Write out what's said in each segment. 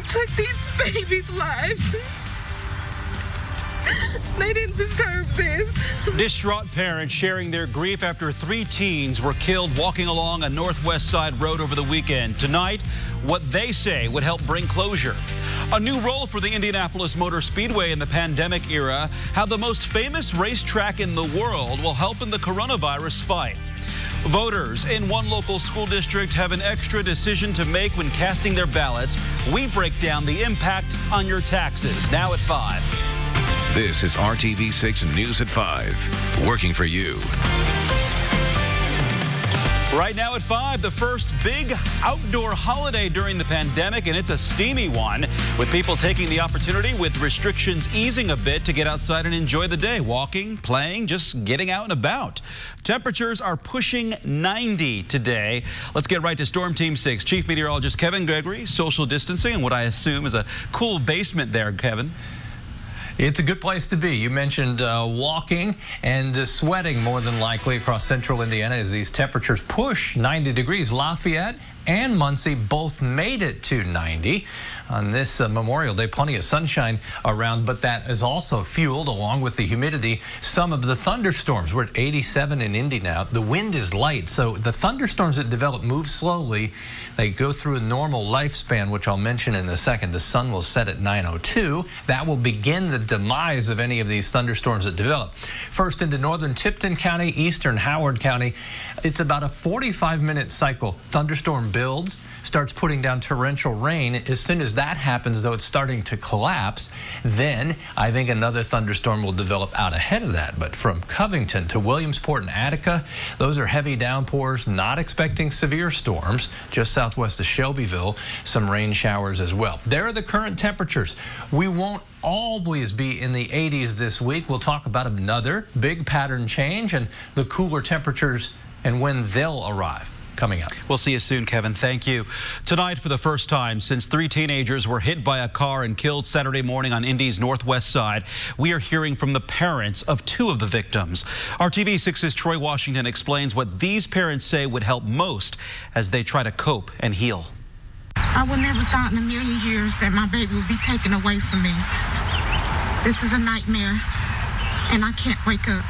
took these babies' lives. They didn't deserve this. Distraught parents sharing their grief after 3 teens were killed walking along a northwest side road over the weekend. Tonight, what they say would help bring closure. A new role for the Indianapolis Motor Speedway in the pandemic era. How the most famous racetrack in the world will help in the coronavirus fight. Voters in one local school district have an extra decision to make when casting their ballots. We break down the impact on your taxes now at 5. This is RTV6 News at 5, working for you. Right now at 5, the first big outdoor holiday during the pandemic, and it's a steamy one, with people taking the opportunity with restrictions easing a bit to get outside and enjoy the day, walking, playing, just getting out and about. Temperatures are pushing 90 today. Let's get right to Storm Team 6. Chief Meteorologist Kevin Gregory, social distancing, and what I assume is a cool basement there, Kevin. It's a good place to be. You mentioned walking and sweating more than likely across central Indiana as these temperatures push 90 degrees. Lafayette and Muncie both made it to 90 on this Memorial Day. Plenty of sunshine around, but that is also fueled, along with the humidity, some of the thunderstorms. We're at 87 in Indy now. The wind is light, so the thunderstorms that develop move slowly. They go through a normal lifespan, which I'll mention in a second. The sun will set at 9:02. That will begin the demise of any of these thunderstorms that develop. First into northern Tipton County, eastern Howard County. It's about a 45-minute cycle. Thunderstorm builds, starts putting down torrential rain. As soon as that happens, though, it's starting to collapse. Then I think another thunderstorm will develop out ahead of that. But from Covington to Williamsport and Attica, those are heavy downpours, not expecting severe storms. Just southwest of Shelbyville, some rain showers as well. There are the current temperatures. We won't always be in the 80s this week. We'll talk about another big pattern change and the cooler temperatures and when they'll arrive. Coming up. We'll see you soon, Kevin. Thank you. Tonight, for the first time since 3 teenagers were hit by a car and killed Saturday morning on Indy's northwest side, we are hearing from the parents of 2 of the victims. RTV6's Troy Washington explains what these parents say would help most as they try to cope and heal. I would never thought in a million years that my baby would be taken away from me. This is a nightmare, and I can't wake up.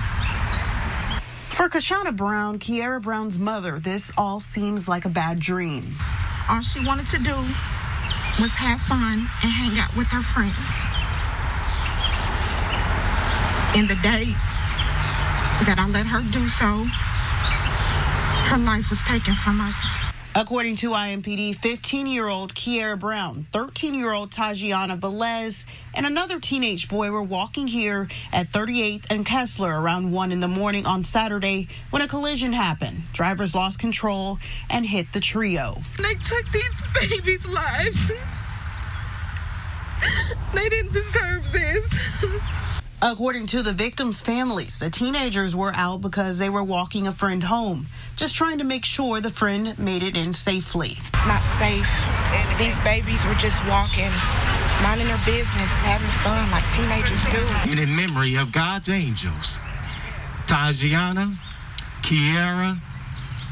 For Kashana Brown, Kiara Brown's mother, this all seems like a bad dream. All she wanted to do was have fun and hang out with her friends. And the day that I let her do so, her life was taken from us. According to IMPD, 15-year-old Kiara Brown, 13-year-old Tajiana Velez, and another teenage boy were walking here at 38th and Kessler around 1 in the morning on Saturday when a collision happened. Drivers lost control and hit the trio. They took these babies' lives. They didn't deserve this. According to the victims' families, the teenagers were out because they were walking a friend home, just trying to make sure the friend made it in safely. It's not safe. These babies were just walking, minding their business, having fun like teenagers do. And in memory of God's angels, Tajiana, Kiara,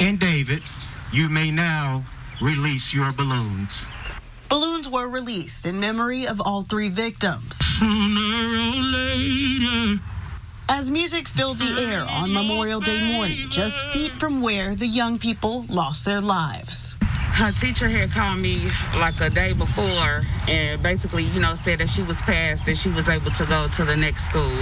and David, you may now release your balloons. Balloons were released in memory of all 3 victims. Sooner or later. As music filled the air on Memorial Day morning, just feet from where the young people lost their lives. Her teacher had called me like a day before and basically, said that she was passed and she was able to go to the next school.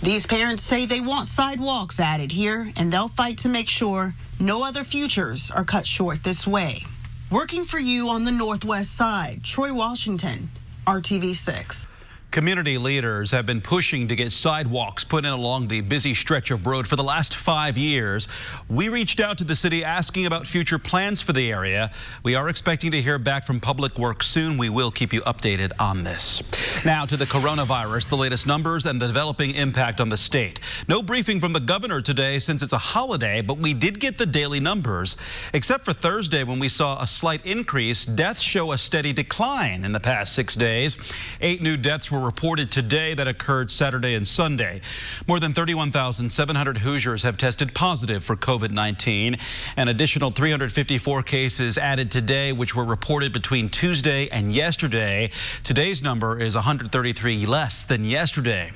These parents say they want sidewalks added here, and they'll fight to make sure no other futures are cut short this way. Working for you on the northwest side, Troy Washington, RTV6. Community leaders have been pushing to get sidewalks put in along the busy stretch of road for the last 5 years. We reached out to the city asking about future plans for the area. We are expecting to hear back from Public Works soon. We will keep you updated on this. Now to the coronavirus, the latest numbers and the developing impact on the state. No briefing from the governor today since it's a holiday, but we did get the daily numbers. Except for Thursday when we saw a slight increase, deaths show a steady decline in the past 6 days. 8 new deaths were were reported today that occurred Saturday and Sunday. More than 31,700 Hoosiers have tested positive for COVID-19. An additional 354 cases added today, which were reported between Tuesday and yesterday. Today's number is 133 less than yesterday.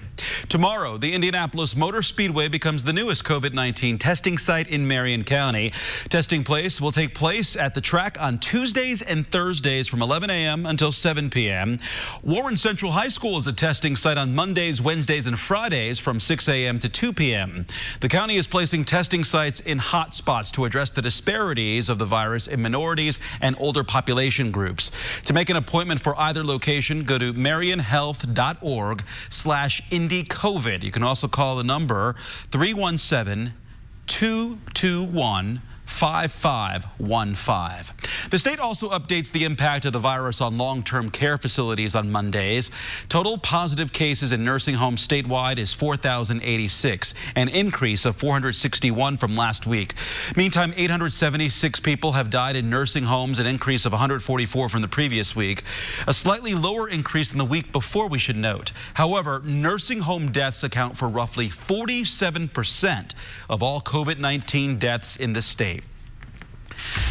Tomorrow, the Indianapolis Motor Speedway becomes the newest COVID-19 testing site in Marion County. Testing will take place at the track on Tuesdays and Thursdays from 11 a.m. until 7 p.m. Warren Central High School is a testing site on Mondays, Wednesdays, and Fridays from 6 a.m. to 2 p.m. The county is placing testing sites in hot spots to address the disparities of the virus in minorities and older population groups. To make an appointment for either location, go to marionhealth.org/IndyCovid. You can also call the number 317-221-5515. The state also updates the impact of the virus on long-term care facilities on Mondays. Total positive cases in nursing homes statewide is 4,086, an increase of 461 from last week. Meantime, 876 people have died in nursing homes, an increase of 144 from the previous week. A slightly lower increase than the week before, we should note. However, nursing home deaths account for roughly 47% of all COVID-19 deaths in the state.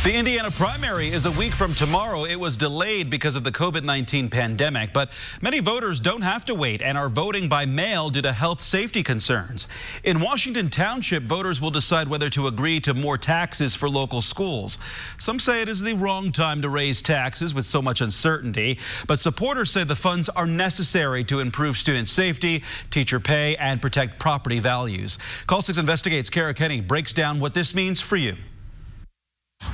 The Indiana primary is a week from tomorrow. It was delayed because of the COVID-19 pandemic, but many voters don't have to wait and are voting by mail due to health safety concerns. In Washington Township, voters will decide whether to agree to more taxes for local schools. Some say it is the wrong time to raise taxes with so much uncertainty, but supporters say the funds are necessary to improve student safety, teacher pay, and protect property values. Call 6 Investigates' Kara Kenny breaks down what this means for you.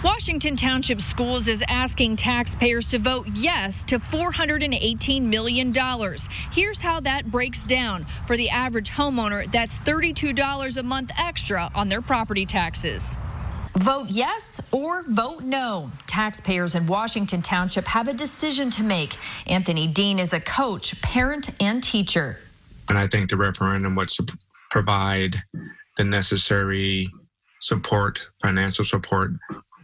Washington Township Schools is asking taxpayers to vote yes to $418 million. Here's how that breaks down. For the average homeowner, that's $32 a month extra on their property taxes. Vote yes or vote no. Taxpayers in Washington Township have a decision to make. Anthony Dean is a coach, parent, and teacher. And I think the referendum would provide the necessary support, financial support,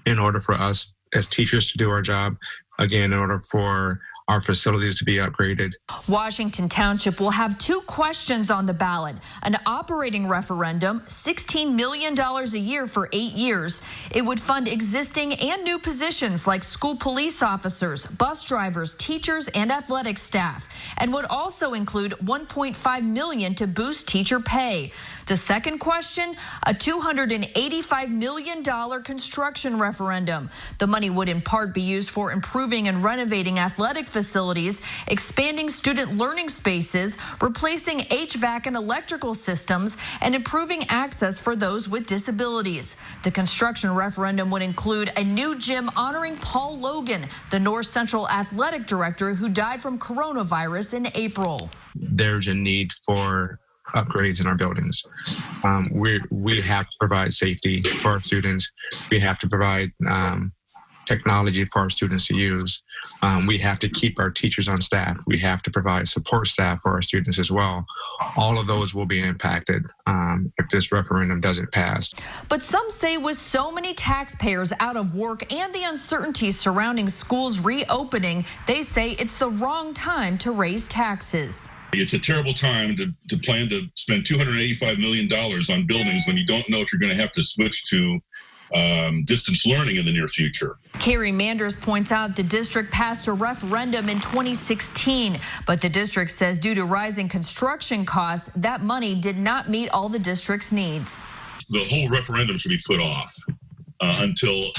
in order for us as teachers to do our job, again, in order for our facilities to be upgraded. Washington Township will have 2 questions on the ballot. An operating referendum, $16 million a year for 8 years. It would fund existing and new positions like school police officers, bus drivers, teachers, and athletic staff, and would also include $1.5 million to boost teacher pay. The second question, a $285 million construction referendum. The money would in part be used for improving and renovating athletic facilities, expanding student learning spaces, replacing HVAC and electrical systems, and improving access for those with disabilities. The construction referendum would include a new gym honoring Paul Logan, the North Central athletic director who died from coronavirus in April. There's a need for upgrades in our buildings. We have to provide safety for our students. We have to provide technology for our students to use. We have to keep our teachers on staff. We have to provide support staff for our students as well. All of those will be impacted if this referendum doesn't pass. But some say with so many taxpayers out of work and the uncertainty surrounding schools reopening, they say it's the wrong time to raise taxes. It's a terrible time to plan to spend $285 million on buildings when you don't know if you're going to have to switch to distance learning in the near future. Carrie Manders points out the district passed a referendum in 2016, but the district says due to rising construction costs, that money did not meet all the district's needs. The whole referendum should be put off until,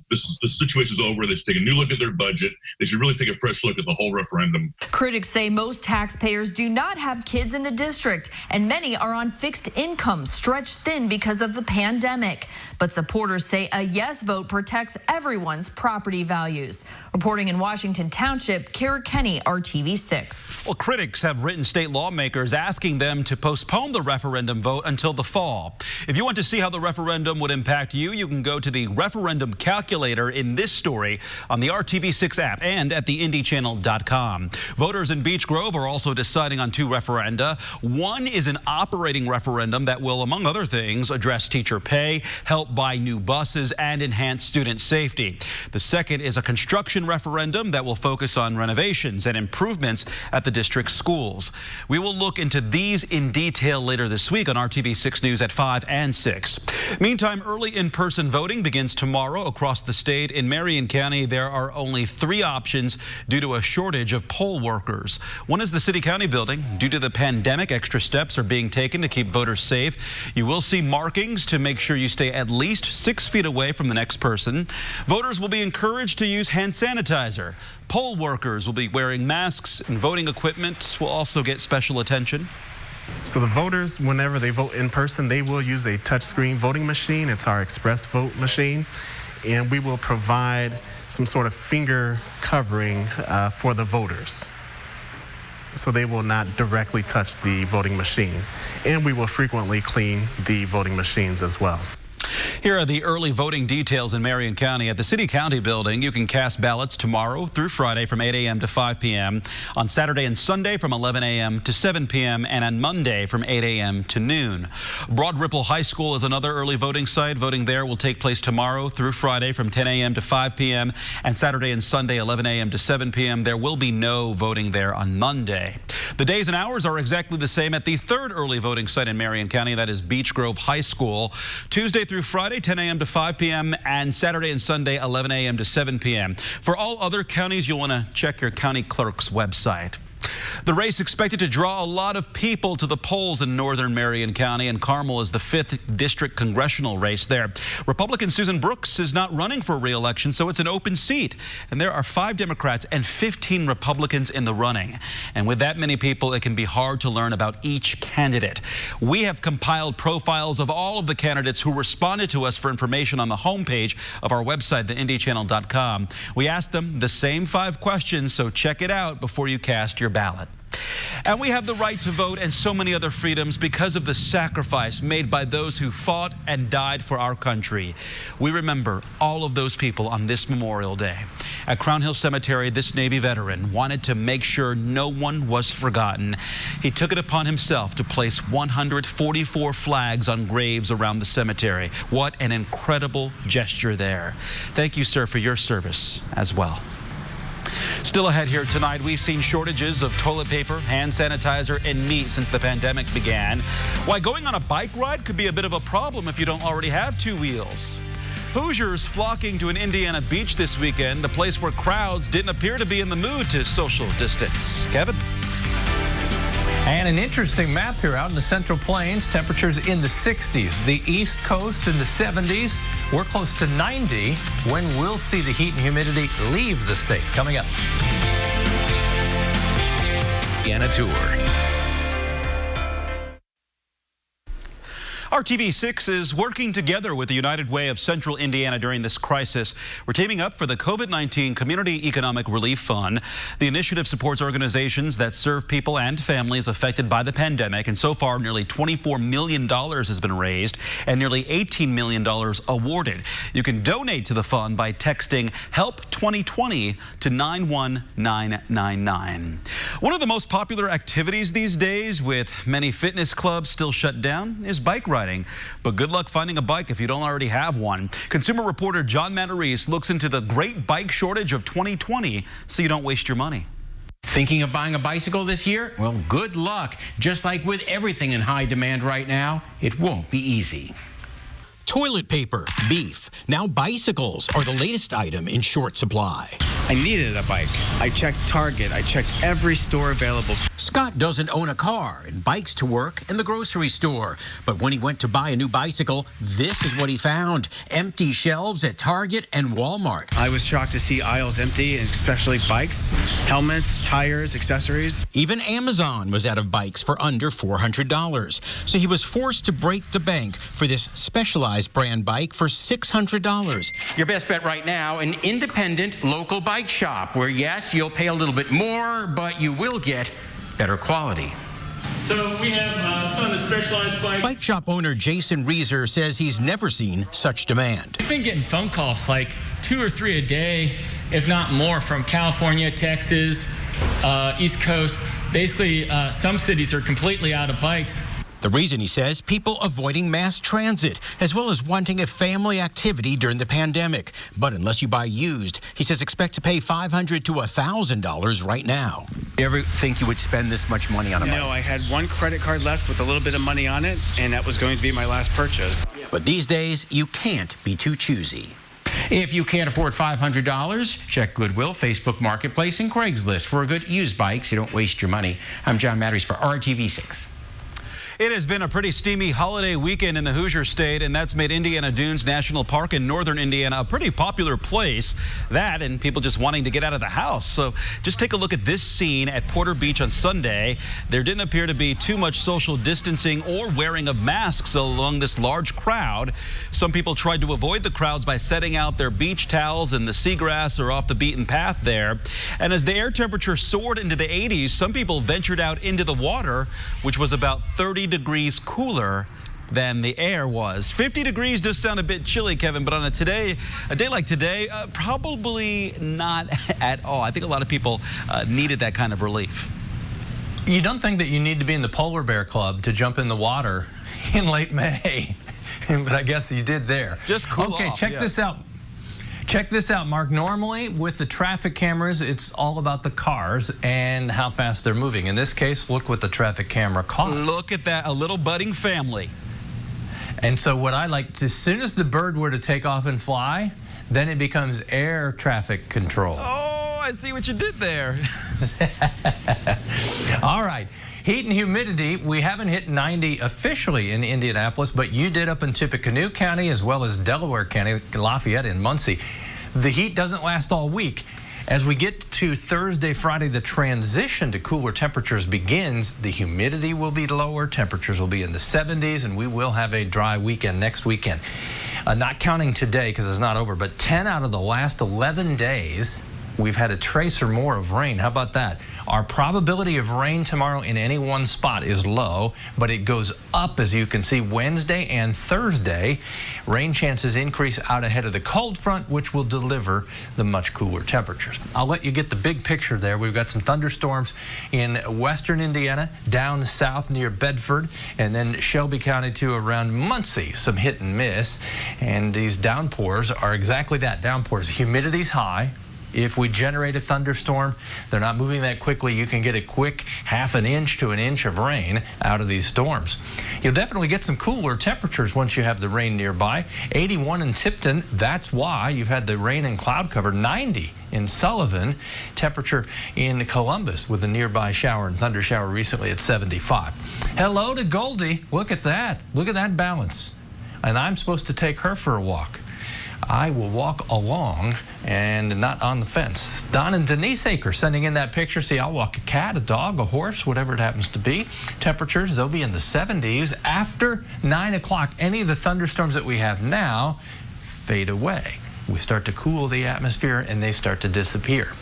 this situation's over. They should take a new look at their budget. They should really take a fresh look at the whole referendum. Critics say most taxpayers do not have kids in the district, and many are on fixed incomes, stretched thin because of the pandemic. But supporters say a yes vote protects everyone's property values. Reporting in Washington Township, Kara Kenny, RTV6. Well, critics have written state lawmakers asking them to postpone the referendum vote until the fall. If you want to see how the referendum would impact you, you can go to the referendum calculator in this story on the RTV6 app and at theindychannel.com. Voters in Beech Grove are also deciding on 2 referenda. One is an operating referendum that will, among other things, address teacher pay, help buy new buses, and enhance student safety. The second is a construction election referendum that will focus on renovations and improvements at the district's schools. We will look into these in detail later this week on RTV6 News at 5 and 6. Meantime, early in-person voting begins tomorrow across the state. In Marion County, there are only 3 options due to a shortage of poll workers. One is the city-county building. Due to the pandemic, extra steps are being taken to keep voters safe. You will see markings to make sure you stay at least 6 feet away from the next person. Voters will be encouraged to use hand sanitizer. Poll workers will be wearing masks, and voting equipment will also get special attention. So the voters, whenever they vote in person, they will use a touchscreen voting machine. It's our express vote machine. And we will provide some sort of finger covering for the voters, so they will not directly touch the voting machine. And we will frequently clean the voting machines as well. Here are the early voting details in Marion County. At the city-county building, you can cast ballots tomorrow through Friday from 8 a.m. to 5 p.m., on Saturday and Sunday from 11 a.m. to 7 p.m., and on Monday from 8 a.m. to noon. Broad Ripple High School is another early voting site. Voting there will take place tomorrow through Friday from 10 a.m. to 5 p.m., and Saturday and Sunday 11 a.m. to 7 p.m. There will be no voting there on Monday. The days and hours are exactly the same at the third early voting site in Marion County. That is Beech Grove High School. Tuesday through Friday, 10 a.m. to 5 p.m., and Saturday and Sunday, 11 a.m. to 7 p.m. For all other counties, you'll want to check your county clerk's website. The race expected to draw a lot of people to the polls in northern Marion County, and Carmel is the 5th district congressional race there. Republican Susan Brooks is not running for re-election, so it's an open seat. And there are 5 Democrats and 15 Republicans in the running. And with that many people, it can be hard to learn about each candidate. We have compiled profiles of all of the candidates who responded to us for information on the homepage of our website, theindychannel.com. We asked them the same 5 questions, so check it out before you cast your ballot. And we have the right to vote and so many other freedoms because of the sacrifice made by those who fought and died for our country. We remember all of those people on this Memorial Day. At Crown Hill Cemetery, this Navy veteran wanted to make sure no one was forgotten. He took it upon himself to place 144 flags on graves around the cemetery. What an incredible gesture there. Thank you, sir, for your service as well. Still ahead here tonight, we've seen shortages of toilet paper, hand sanitizer, and meat since the pandemic began. Why going on a bike ride could be a bit of a problem if you don't already have 2 wheels. Hoosiers flocking to an Indiana beach this weekend, the place where crowds didn't appear to be in the mood to social distance. Kevin? And an interesting map here out in the Central Plains. Temperatures in the 60s. The East Coast in the 70s. We're close to 90 when we'll see the heat and humidity leave the state. Coming up. Indiana Tour. RTV6 is working together with the United Way of Central Indiana during this crisis. We're teaming up for the COVID-19 Community Economic Relief Fund. The initiative supports organizations that serve people and families affected by the pandemic, and so far nearly $24 million has been raised and nearly $18 million awarded. You can donate to the fund by texting HELP 2020 to 91999. One of the most popular activities these days, with many fitness clubs still shut down, is bike riding. But good luck finding a bike if you don't already have one. Consumer reporter John Matarese looks into the great bike shortage of 2020 so you don't waste your money. Thinking of buying a bicycle this year? Well, good luck. Just like with everything in high demand right now, it won't be easy. Toilet paper, beef, now bicycles are the latest item in short supply. I needed a bike. I checked Target. I checked every store available. Scott doesn't own a car and bikes to work in the grocery store. But when he went to buy a new bicycle, this is what he found. Empty shelves at Target and Walmart. I was shocked to see aisles empty, especially bikes, helmets, tires, accessories. Even Amazon was out of bikes for under $400. So he was forced to break the bank for this specialized brand bike for $600. Your best bet right now, an independent local bike shop where, yes, you'll pay a little bit more, but you will get better quality. So we have some of the specialized bikes. Bike shop owner Jason Reeser says he's never seen such demand. We've been getting phone calls like 2 or 3 a day, if not more, from California, Texas, East Coast. Basically, some cities are completely out of bikes. The reason, he says, people avoiding mass transit, as well as wanting a family activity during the pandemic. But unless you buy used, he says expect to pay $500 to $1,000 right now. You ever think you would spend this much money on a bike? No, I had one credit card left with a little bit of money on it, and that was going to be my last purchase. But these days, you can't be too choosy. If you can't afford $500, check Goodwill, Facebook Marketplace, and Craigslist for a good used bike so you don't waste your money. I'm John Matteries for RTV6. It has been a pretty steamy holiday weekend in the Hoosier State, and that's made Indiana Dunes National Park in northern Indiana a pretty popular place. That and people just wanting to get out of the house. So just take a look at this scene at Porter Beach on Sunday. There didn't appear to be too much social distancing or wearing of masks along this large crowd. Some people tried to avoid the crowds by setting out their beach towels in the seagrass or off the beaten path there. And as the air temperature soared into the 80s, some people ventured out into the water, which was about 30 degrees cooler than the air was. 50 degrees does sound a bit chilly, Kevin, but on a day like today, probably not at all. I think a lot of people needed that kind of relief. You don't think that you need to be in the Polar Bear Club to jump in the water in late May, but I guess you did there. Just cool off. Okay, check this out. Check this out, Mark. Normally, with the traffic cameras, it's all about the cars and how fast they're moving. In this case, look what the traffic camera caught. Look at that, a little budding family. And so what I like, as soon as the bird were to take off and fly, then it becomes air traffic control. Oh, I see what you did there. All right. Heat and humidity, we haven't hit 90 officially in Indianapolis, but you did up in Tippecanoe County as well as Delaware County, Lafayette and Muncie. The heat doesn't last all week. As we get to Thursday, Friday, the transition to cooler temperatures begins. The humidity will be lower, temperatures will be in the 70s, and we will have a dry weekend next weekend. Not counting today because it's not over, but 10 out of the last 11 days, we've had a trace or more of rain. How about that? Our probability of rain tomorrow in any one spot is low, but it goes up, as you can see, Wednesday and Thursday. Rain chances increase out ahead of the cold front, which will deliver the much cooler temperatures. I'll let you get the big picture there. We've got some thunderstorms in western Indiana, down south near Bedford, and then Shelby County to around Muncie. Some hit and miss, and these downpours are exactly that, downpours. Humidity's high. If we generate a thunderstorm, they're not moving that quickly. You can get a quick half an inch to an inch of rain out of these storms. You'll definitely get some cooler temperatures once you have the rain nearby. 81 in Tipton, that's why you've had the rain and cloud cover. 90 in Sullivan. Temperature in Columbus with a nearby shower and thunder shower recently at 75. Hello to Goldie. Look at that. Look at that balance. And I'm supposed to take her for a walk. I will walk along and not on the fence. Don and Denise Aker sending in that picture. See, I'll walk a cat, a dog, a horse, whatever it happens to be. Temperatures, they'll be in the 70s. After 9 o'clock, any of the thunderstorms that we have now fade away. We start to cool the atmosphere and they start to disappear.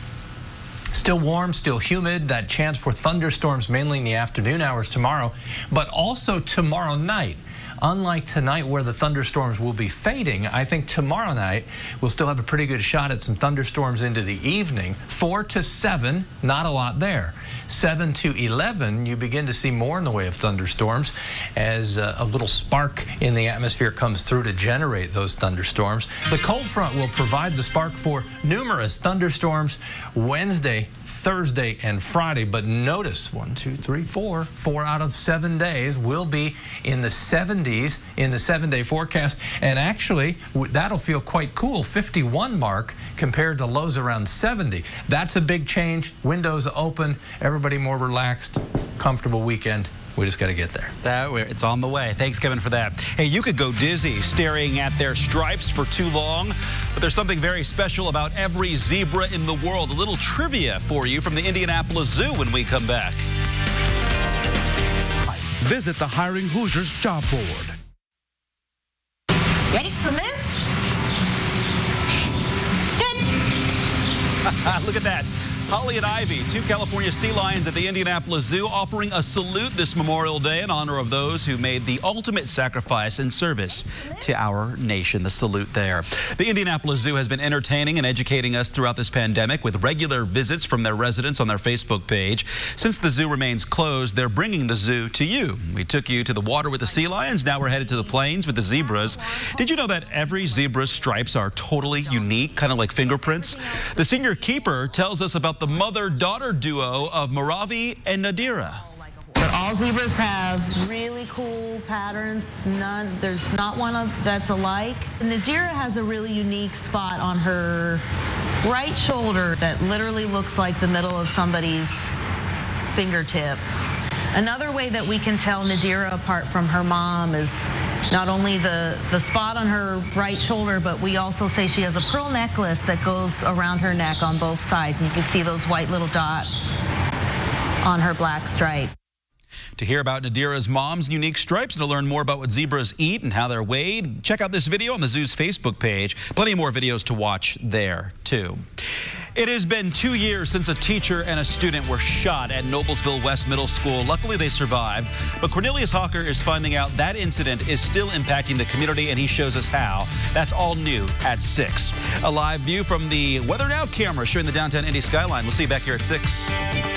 Still warm, still humid. That chance for thunderstorms mainly in the afternoon hours tomorrow, but also tomorrow night. Unlike tonight where the thunderstorms will be fading, I think tomorrow night we'll still have a pretty good shot at some thunderstorms into the evening. 4 to 7, not a lot there. 7 to 11, you begin to see more in the way of thunderstorms as a little spark in the atmosphere comes through to generate those thunderstorms. The cold front will provide the spark for numerous thunderstorms Wednesday, Thursday, and Friday. But notice, 1, 2, 3, 4 out of 7 days will be in the 70s in the 7-day forecast. And actually, that'll feel quite cool, 51 mark compared to lows around 70. That's a big change. Windows open, everybody more relaxed, comfortable weekend. We just got to get there. It's on the way. Thanks, Kevin, for that. Hey, you could go dizzy staring at their stripes for too long, but there's something very special about every zebra in the world. A little trivia for you from the Indianapolis Zoo when we come back. Visit the Hiring Hoosiers job board. Ready for the move? Good. Look at that. Holly and Ivy, two California sea lions at the Indianapolis Zoo, offering a salute this Memorial Day in honor of those who made the ultimate sacrifice in service to our nation. The salute there. The Indianapolis Zoo has been entertaining and educating us throughout this pandemic with regular visits from their residents on their Facebook page. Since the zoo remains closed, they're bringing the zoo to you. We took you to the water with the sea lions. Now we're headed to the plains with the zebras. Did you know that every zebra's stripes are totally unique, kind of like fingerprints? The senior keeper tells us about the mother-daughter duo of Moravi and Nadira. But all zebras have really cool patterns. There's not one that's alike. Nadira has a really unique spot on her right shoulder that literally looks like the middle of somebody's fingertip. Another way that we can tell Nadira apart from her mom is not only the spot on her right shoulder, but we also say she has a pearl necklace that goes around her neck on both sides. You can see those white little dots on her black stripe. To hear about Nadira's mom's unique stripes and to learn more about what zebras eat and how they're weighed, check out this video on the zoo's Facebook page. Plenty more videos to watch there, too. It has been 2 years since a teacher and a student were shot at Noblesville West Middle School. Luckily, they survived. But Cornelius Hawker is finding out that incident is still impacting the community, and he shows us how. That's all new at 6. A live view from the Weather Now camera showing the downtown Indy skyline. We'll see you back here at 6.